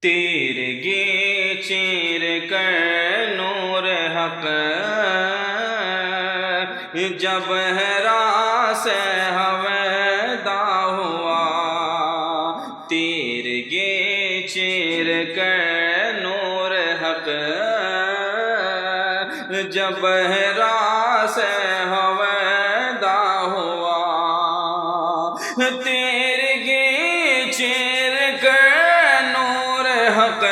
تیرگی چیر کر نور حق جب ہرا سے ہویدا ہوا، تیرگی چیر کر نور حق جب ہرا سے ہویدا ہوا، تیرگی چیر کر نور حق،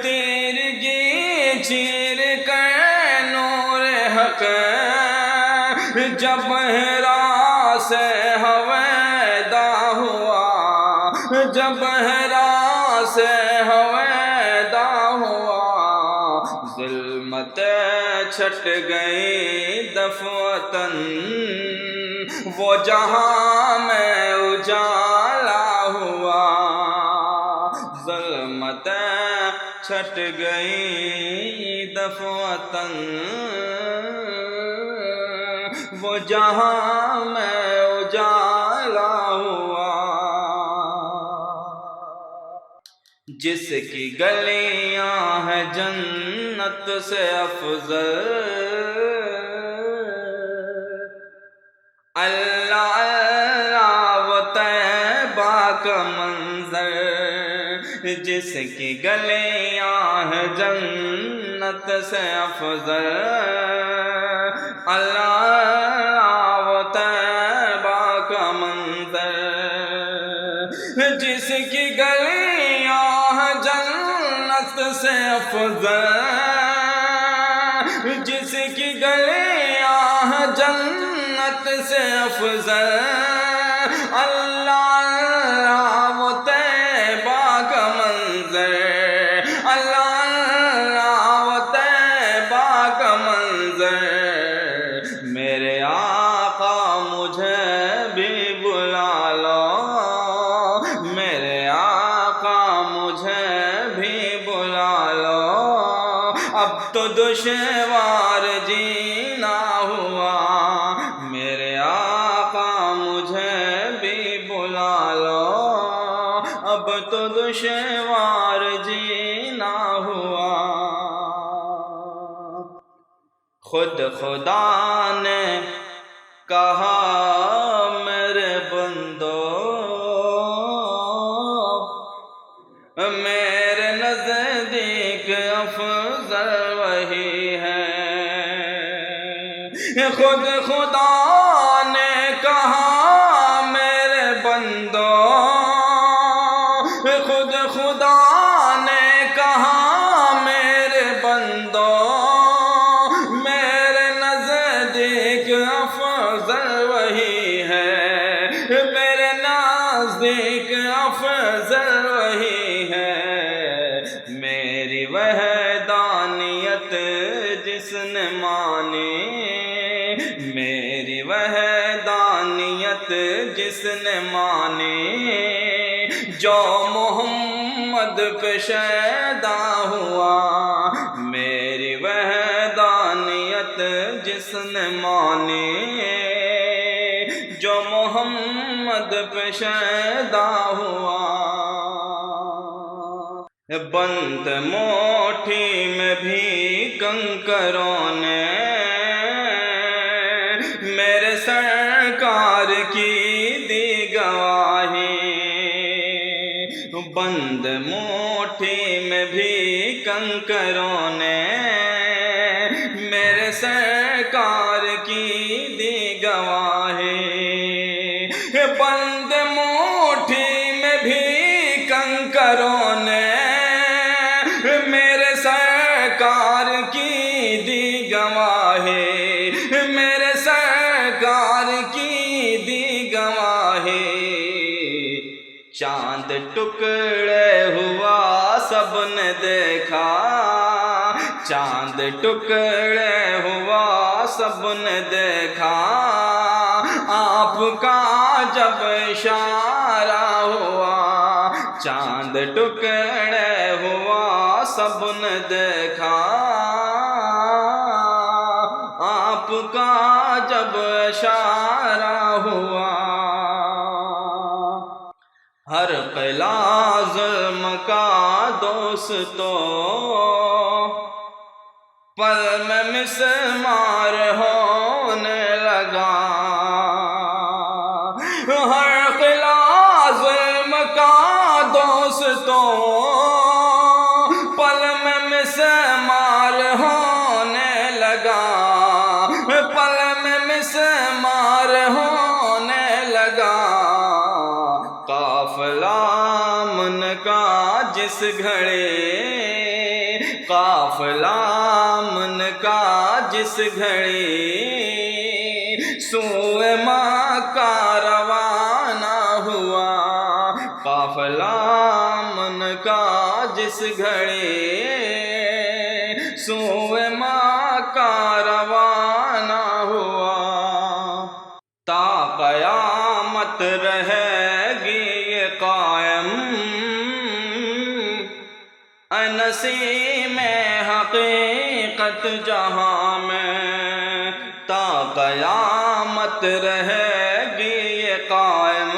تیرگی چیر کر نور حق جب ہرا سے ہویدا ہوا، جب ہرا سے ہویدا ہوا، ظلمت چھٹ گئی دفعتاً وہ جہاں میں اجالا ہوا، ظلمت چھٹ گئی دفعتاً وہ جہاں میں اجالا ہوا، جس کی گلیاں ہیں جنت سے افضل، اللہ اللہ وہ طیبہ کا منظر، جس کی گلیاں ہیں جنت سے افضل، اللہ اللہ وہ طیبہ کا منظر، جس کی گلیاں ہیں جنت سے افضل، جس کی گلیاں ہیں جنت سے افضل، اللہ اللہ وہ طیبہ کا منظر، اللہ اللہ وہ طیبہ کا منظر، میرے آقا مجھے بھی بلا لو، میرے آقا مجھے بھی بلا لو، اب تو دشوار جینا ہوا، میرے آقا مجھے بھی بلا لو، اب تو دشوار جینا ہوا، خود خدا نے کہا میرے بندو، میرے نزدیک افضل وہی ہے، خود خدا نے کہا میرے بندو، خود خدا نے کہا میرے بندو، میرے نزدیک افضل وہی ہے، میرے نزدیک افضل وہی ہے، میری وحدانیت جس نے مانی، میری وحدانیت جس نے مانی، جو محمد پہ شیدا ہوا، میری وحدانیت جس نے مانی، جو محمد پہ شیدا ہوا، بند موٹھی میں بھی کنکروں نے میرے سرکار کی دی گواہی، بند موٹھی میں بھی کنکروں نے میرے سرکار کی دی گواہی، بند موٹھی میں بھی کنکروں نے میرے سرکار کی دی گواہی، میرے سرکار کی دی گواہی، چاند ٹکڑے ہوا سب نے دیکھا، چاند ٹکڑے ہوا سب نے دیکھا، آپ کا جب اشارہ ہوا، چاند ٹکڑے ہوا سب نے دیکھا، آپ کا جب اشارہ ہوا، ہر قلعہ ظلم کا دوستو پل میں مسمار ہونے لگا، ہر قلعہ ظلم کا دوستو پل میں مسمار ہونے لگا، پل میں مسمار ہونے لگا، قافلہ من کا جس گھڑے، قافلہ من کا جس گھڑے سوئے مکہ روانہ ہوا، قافلہ من کا جس گھڑے سوئے مکہ روانہ ہوا، تا قیامت رہے گی یہ قائم نسیم حقیقت جہاں میں، تا قیامت رہے گی یہ قائم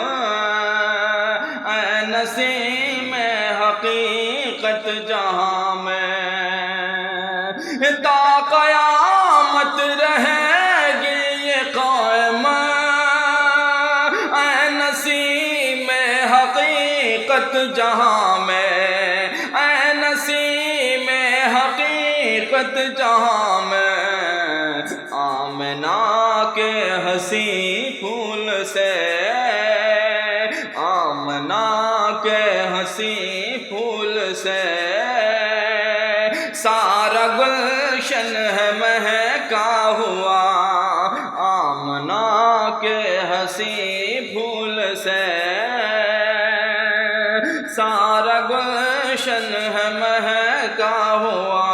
نسیم حقیقت جہاں میں، تا قیامت رہے گی یہ قائم نسیم حقیقت جہاں میں، نسیم حقیقت جہاں میں، آمنہ کے حسین پھول سے، آمنہ کے حسین پھول سے سارا گلشن ہے مہکا ہوا، آمنہ کے حسین پھول سے سارا گلشن ہے مہکا ہوا،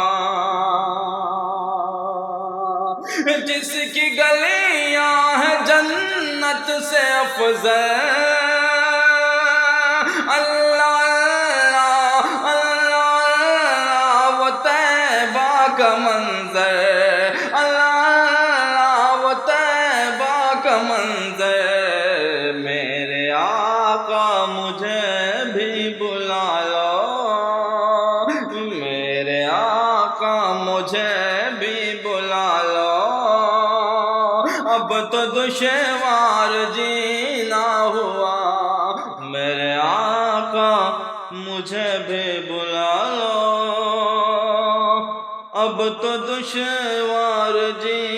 جس کی گلیاں ہیں جنت سے افضل، اللہ اللہ اللہ وہ طیبہ کا منظر، اللہ اللہ وہ طیبہ کا منظر، میرے آقا مجھے بھی بلا لو، میرے آقا مجھے بھی بلا لو، اب تو دشوار جینا ہوا، میرے آقا مجھے بھی بلا لو، اب تو دشوار جینا